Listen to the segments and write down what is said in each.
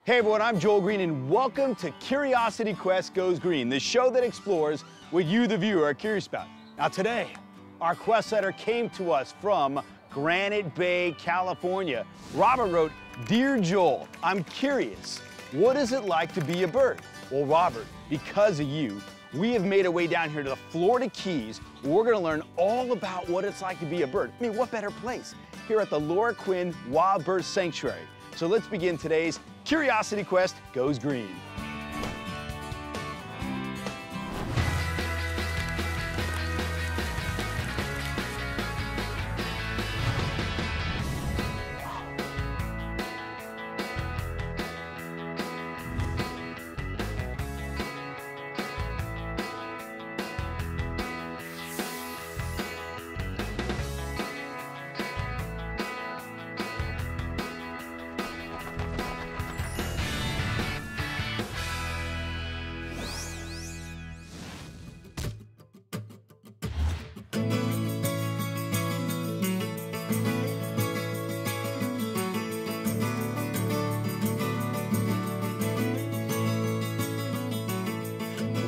Hey everyone, I'm Joel Green and welcome to Curiosity Quest Goes Green, the show that explores what you, the viewer, are curious about. Now today, our quest letter came to us from Granite Bay, California. Robert wrote, "Dear Joel, I'm curious, what is it like to be a bird?" Well, Robert, because of you, we have made our way down here to the Florida Keys. We're gonna learn all about what it's like to be a bird. I mean, what better place? Here at the Laura Quinn Wild Bird Sanctuary. So let's begin today's Curiosity Quest Goes Green.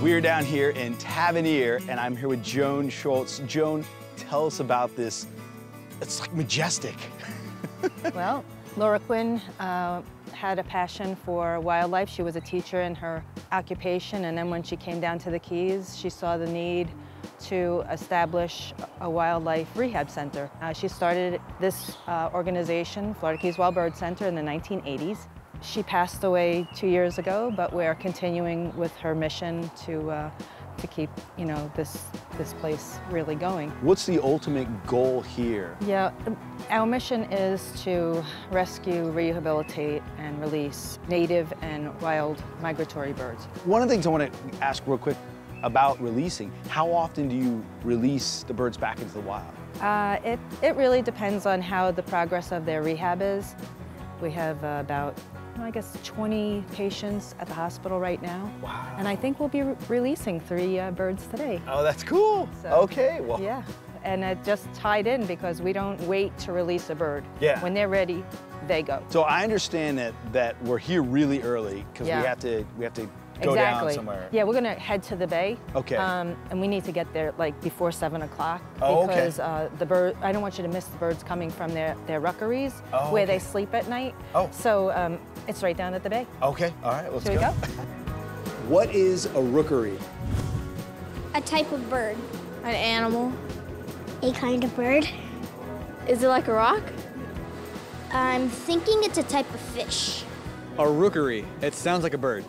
We're down here in Tavernier, and I'm here with Joan Schultz. Joan, tell us about this. It's like majestic. Well, Laura Quinn had a passion for wildlife. She was a teacher in her occupation, and then when she came down to the Keys, she saw the need to establish a wildlife rehab center. She started this organization, Florida Keys Wild Bird Center, in the 1980s. She passed away 2 years ago, but we're continuing with her mission to keep, you know, this place really going. What's the ultimate goal here? Yeah, our mission is to rescue, rehabilitate, and release native and wild migratory birds. One of the things I want to ask real quick about releasing, how often do you release the birds back into the wild? It really depends on how the progress of their rehab is. We have about, I guess, 20 patients at the hospital right now. Wow. And I think we'll be releasing 3 birds today. Oh, that's cool. So, okay, well. Yeah, and it just tied in because we don't wait to release a bird. Yeah. When they're ready, they go. So I understand that we're here really early because Yeah. we have to go down somewhere. Yeah, we're gonna head to the bay. Okay. And we need to get there like before 7 o'clock. Oh, okay. Because the bird, I don't want you to miss the birds coming from their rookeries where they sleep at night. Oh. So it's right down at the bay. Okay, all right, let's Should we go? What is a rookery? A type of bird. An animal. A kind of bird. Is it like a rock? I'm thinking it's a type of fish. A rookery. It sounds like a bird.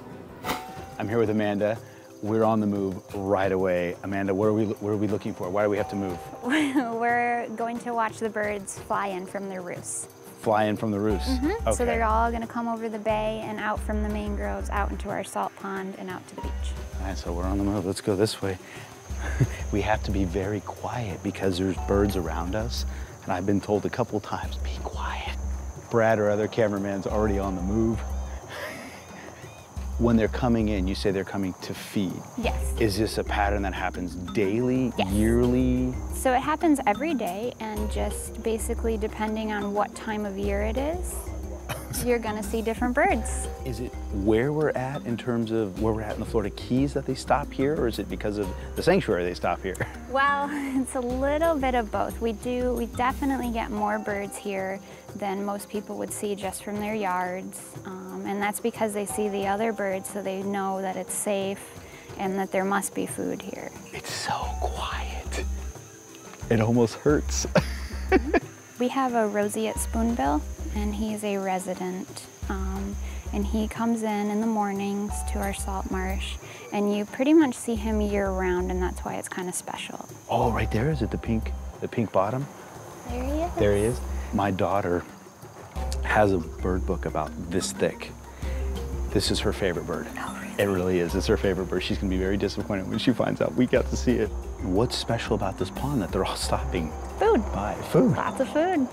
I'm here with Amanda. We're on the move right away. Amanda, what are we looking for? Why do we have to move? We're going to watch the birds fly in from their roosts. Fly in from the roost. Okay. So they're all going to come over the bay and out from the mangroves, out into our salt pond and out to the beach. All right, so we're on the move. Let's go this way. We have to be very quiet because there's birds around us. And I've been told a couple times, be quiet. Brad, our other cameraman's already on the move. When they're coming in, you say they're coming to feed. Yes. Is this a pattern that happens daily, Yes. yearly? So it happens every day, and just basically depending on what time of year it is, you're going to see different birds. Is it where we're at in terms of where we're at in the Florida Keys that they stop here, or is it because of the sanctuary they stop here? Well, it's a little bit of both. We definitely get more birds here than most people would see just from their yards. And that's because they see the other birds, so they know that it's safe and that there must be food here. It's so quiet. It almost hurts. We have a roseate spoonbill, and he's a resident. And he comes in the mornings to our salt marsh, and you pretty much see him year-round, and that's why it's kind of special. Oh, right there, is it the pink bottom? There he is. There he is. My daughter has a bird book about this thick. This is her favorite bird. Oh, really? It really is. It's her favorite bird. She's gonna be very disappointed when she finds out we got to see it. What's special about this pond that they're all stopping? Food. By food. Lots of food.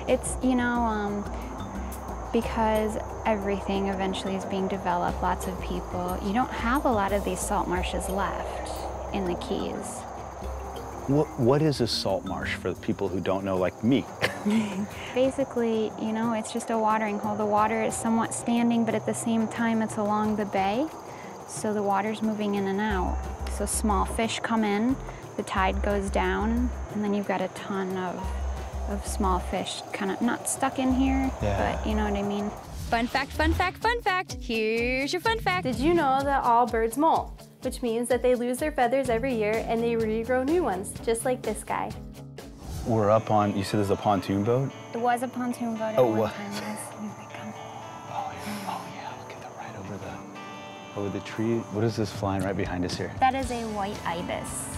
It's, you know, because everything eventually is being developed, lots of people, you don't have a lot of these salt marshes left in the Keys. What is a salt marsh for the people who don't know, like me? Basically, you know, it's just a watering hole. The water is somewhat standing, but at the same time, it's along the bay. So the water's moving in and out. So small fish come in, the tide goes down, and then you've got a ton of small fish kind of not stuck in here, but you know what I mean? Fun fact, fun fact, fun fact. Here's your fun fact. Did you know that all birds molt? Which means that they lose their feathers every year and they regrow new ones, just like this guy. We're up on, you said there's a pontoon boat? It was a pontoon boat at one time, yes. Oh yeah, look at that right over the tree. What is this flying right behind us here? That is a white ibis.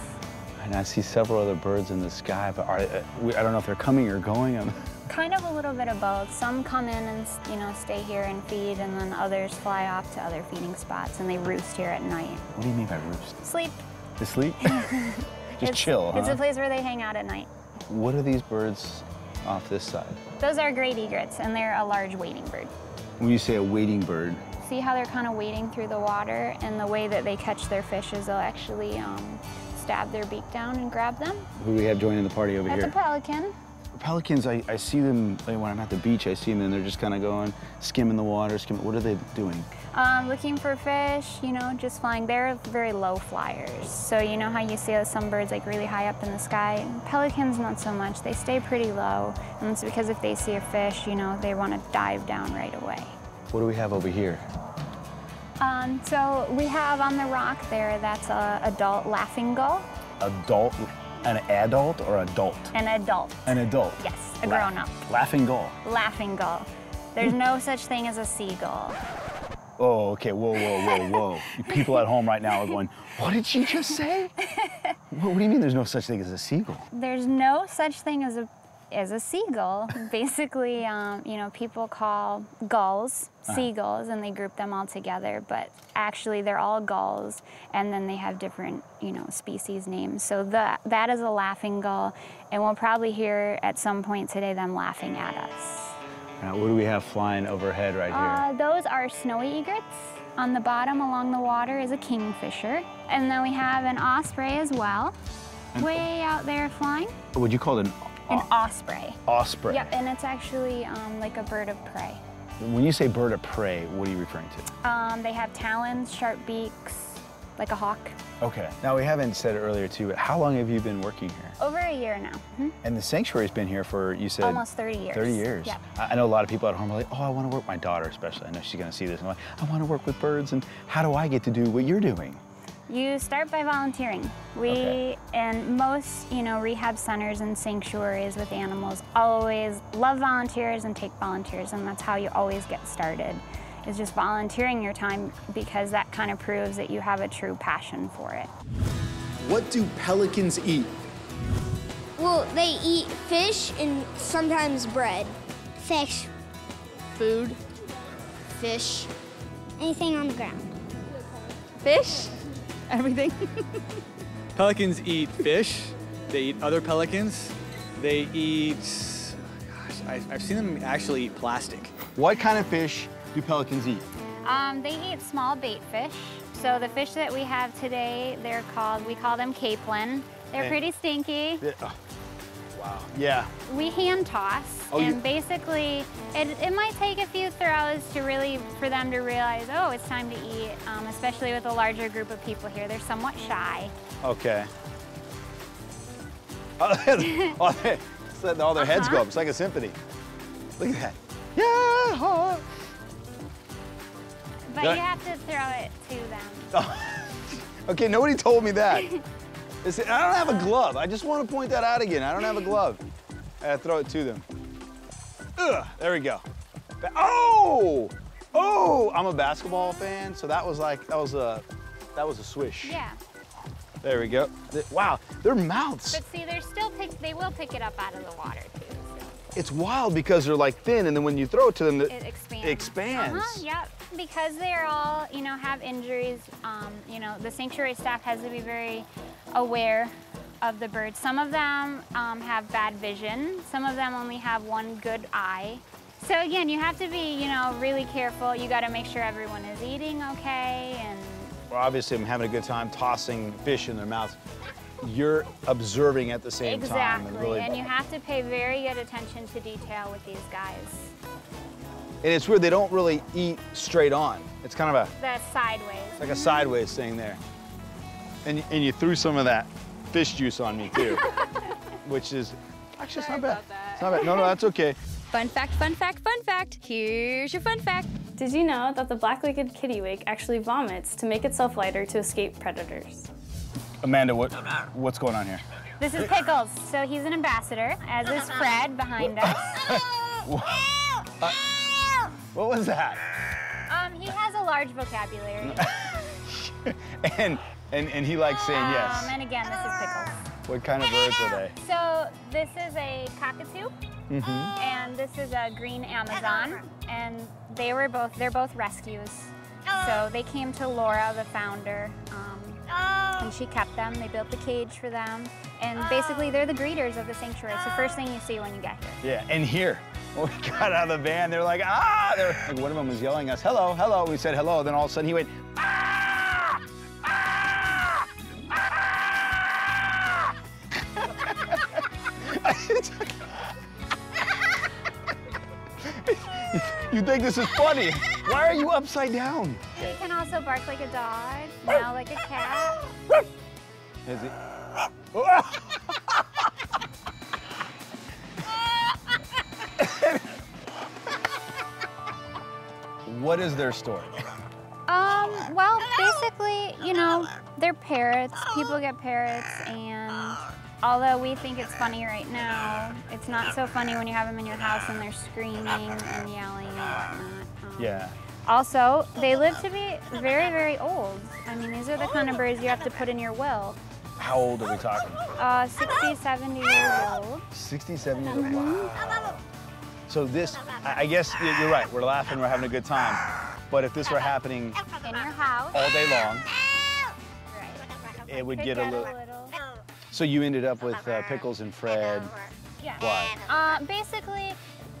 And I see several other birds in the sky, but I don't know if they're coming or going. Kind of a little bit of both. Some come in and, you know, stay here and feed, and then others fly off to other feeding spots, and they roost here at night. What do you mean by roost? Sleep. They sleep? Just chill, huh? It's a place where they hang out at night. What are these birds off this side? Those are great egrets, and they're a large wading bird. When you say a wading bird? See how they're kind of wading through the water, and the way that they catch their fish is they'll actually stab their beak down and grab them. Who do we have joining the party over here? That's a pelican. Pelicans, I see them, like when I'm at the beach, I see them and they're just kind of going, skimming the water, what are they doing? Looking for fish, you know, just flying. They're very low flyers. So you know how you see some birds like really high up in the sky? Pelicans, not so much. They stay pretty low. And it's because if they see a fish, you know, they want to dive down right away. What do we have over here? So we have on the rock there, that's a adult laughing gull. Adult? An adult or adult? An adult. An adult? Yes, a grown-up. Laughing gull? Laughing gull. There's no such thing as a seagull. Oh, okay, whoa. People at home right now are going, what did she just say? What do you mean there's no such thing as a seagull? There's no such thing as a seagull. Basically, you know, people call gulls seagulls, and they group them all together, but actually they're all gulls, and then they have different, you know, species names. So that is a laughing gull, and we'll probably hear at some point today them laughing at us. Now, what do we have flying overhead right here? Those are snowy egrets. On the bottom along the water is a kingfisher, and then we have an osprey as well, way out there flying. Would you call it an osprey? Osprey. Yep, and it's actually like a bird of prey. When you say bird of prey, what are you referring to? They have talons, sharp beaks, like a hawk. Okay. Now, we haven't said it earlier, too, but how long have you been working here? Over a year now. Mm-hmm. And the sanctuary's been here for, you said? Almost 30 years. 30 years. Yep. I know a lot of people at home are like, oh, I want to work, my daughter especially. I know she's going to see this. And I'm like, I want to work with birds, and how do I get to do what you're doing? You start by volunteering. And most, you know, rehab centers and sanctuaries with animals always love volunteers and take volunteers, and that's how you always get started, is just volunteering your time, because that kind of proves that you have a true passion for it. What do pelicans eat? Well, they eat fish and sometimes bread. Fish. Food. Fish. Anything on the ground. Fish. Everything. Pelicans eat fish. They eat other pelicans. They eat, gosh, I've seen them actually eat plastic. What kind of fish do pelicans eat? They eat small bait fish. So the fish that we have today, we call them capelin. They're pretty stinky. Wow. Yeah. We hand toss, and basically, it might take a few throws for them to realize, oh, it's time to eat, especially with a larger group of people here. They're somewhat shy. Okay. All their heads go up. It's like a symphony. Look at that. Yeah. But you have to throw it to them. Oh. Okay, nobody told me that. I don't have a glove. I just want to point that out again. I don't have a glove. I gotta throw it to them. Ugh, there we go. Oh! Oh! I'm a basketball fan, so that was a swish. Yeah. There we go. Wow, their mouths. But see, they will pick it up out of the water too. So. It's wild because they're like thin, and then when you throw it to them, it expands. Yep. Because they're all, you know, have injuries. You know, the sanctuary staff has to be very aware of the birds. Some of them have bad vision. Some of them only have one good eye. So again, you have to be, you know, really careful. You got to make sure everyone is eating okay. And well, obviously, I'm having a good time tossing fish in their mouths. you're observing at the same time. Exactly, and you have to pay very good attention to detail with these guys. And it's weird, they don't really eat straight on. It's kind of The sideways. it's like a sideways thing there. And you threw some of that fish juice on me too, which is, actually it's not bad. It's not bad, no, that's okay. Fun fact, fun fact, fun fact. Here's your fun fact. Did you know that the black-legged kittiwake actually vomits to make itself lighter to escape predators? Amanda, what's going on here? This is Pickles, so he's an ambassador, as is Fred behind us. What was that? He has a large vocabulary. and he likes saying yes. And again, this is Pickles. What kind of birds are they? So this is a cockatoo, and this is a green Amazon, and they're both rescues. So they came to Laura, the founder, and she kept them. They built the cage for them, and basically they're the greeters of the sanctuary. It's the first thing you see when you get here. Yeah, and here, when we got out of the van, they're like, ah! Like one of them was yelling us, hello, hello. We said hello, then all of a sudden he went, ah! Ah! Ah! You think this is funny? Why are you upside down? He can also bark like a dog, meow like a cat. Is he? What is their story? Well, basically, you know, they're parrots. People get parrots, and although we think it's funny right now, it's not so funny when you have them in your house and they're screaming and yelling and whatnot. Yeah. Also, they live to be very, very old. I mean, these are the kind of birds you have to put in your will. How old are we talking? 60, 70 years old. 60, 70 years old. Wow. So this, I guess you're right. We're laughing, we're having a good time. But if this were happening in your house all day long, right, it would get a little. So you ended up with Pickles and Fred. Yeah. Why? Basically,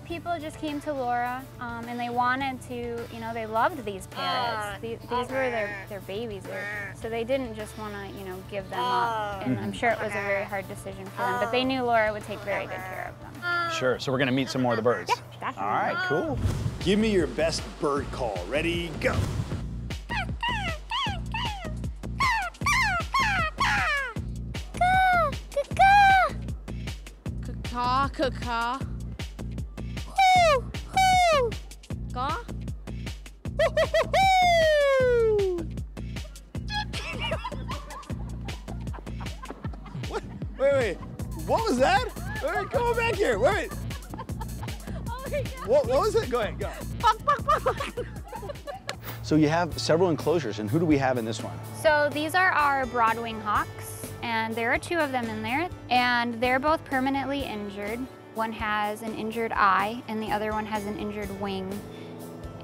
people just came to Laura, and they wanted to, you know, they loved these parrots. These were their babies, so they didn't just want to, you know, give them up. And I'm sure it was a very hard decision for them, but they knew Laura would take very good care of them. Sure, so we're gonna meet some more of the birds. Yeah, definitely. All right, cool. Give me your best bird call. Ready, go. Caw, caw. Caw. Wait. What was that? Wait, come on back here. Wait. Oh my God. What was it? Go ahead, go. So you have several enclosures, and who do we have in this one? So these are our broadwing hawks, and there are 2 of them in there, and they're both permanently injured. One has an injured eye, and the other one has an injured wing.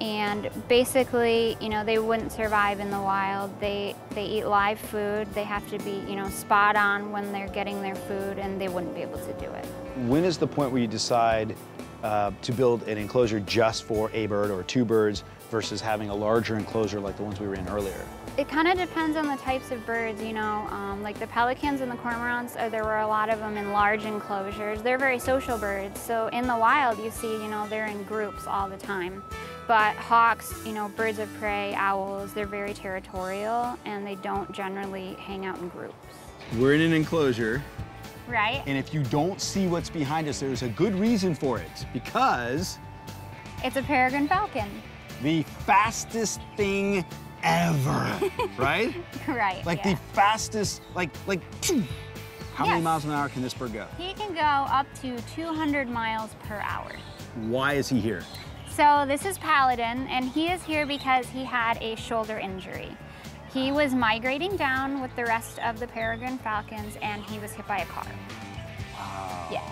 And basically, you know, they wouldn't survive in the wild. They eat live food. They have to be, you know, spot on when they're getting their food, and they wouldn't be able to do it. When is the point where you decide to build an enclosure just for a bird or 2 birds versus having a larger enclosure like the ones we were in earlier? It kind of depends on the types of birds, you know, like the pelicans and the cormorants, there were a lot of them in large enclosures. They're very social birds, so in the wild you see, you know, they're in groups all the time. But hawks, you know, birds of prey, owls, they're very territorial, and they don't generally hang out in groups. We're in an enclosure. Right? And if you don't see what's behind us, there's a good reason for it, because it's a peregrine falcon. The fastest thing ever, right? Right, Like yeah. the fastest, like, how many miles an hour can this bird go? He can go up to 200 miles per hour. Why is he here? So this is Paladin, and he is here because he had a shoulder injury. He was migrating down with the rest of the peregrine falcons, and he was hit by a car. Wow. Yeah.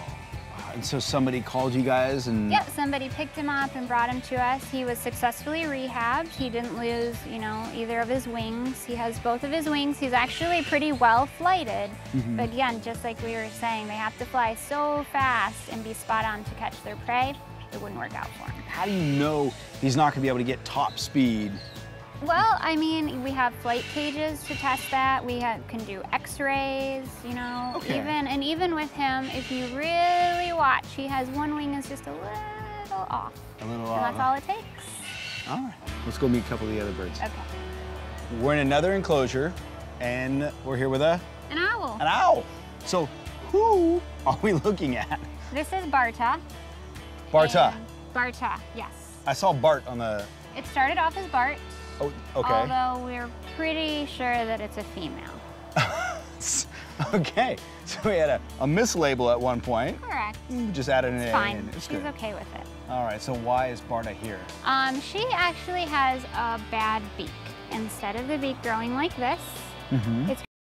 And so somebody called you guys and... Yep, somebody picked him up and brought him to us. He was successfully rehabbed. He didn't lose, you know, either of his wings. He has both of his wings. He's actually pretty well flighted. But again, just like we were saying, they have to fly so fast and be spot on to catch their prey. It wouldn't work out for him. How do you know he's not going to be able to get top speed Well, I mean, we have flight cages to test that. We can do X-rays, you know. Okay. Even with him, if you really watch, he has one wing is just a little off. A little And off. that's all it takes. All right. Let's go meet a couple of the other birds. Okay. We're in another enclosure, and we're here with An owl. an owl. So who are we looking at? This is Barta. Barta. And Barta, yes. I saw Bart on the. It started off as Bart, Oh, okay. although we're pretty sure that it's a female. Okay. So we had a mislabel at one point. Correct. We just added an A. Fine. And it's She's good. okay with it. All right. So why is Barta here? She actually has a bad beak. Instead of the beak growing like this, it's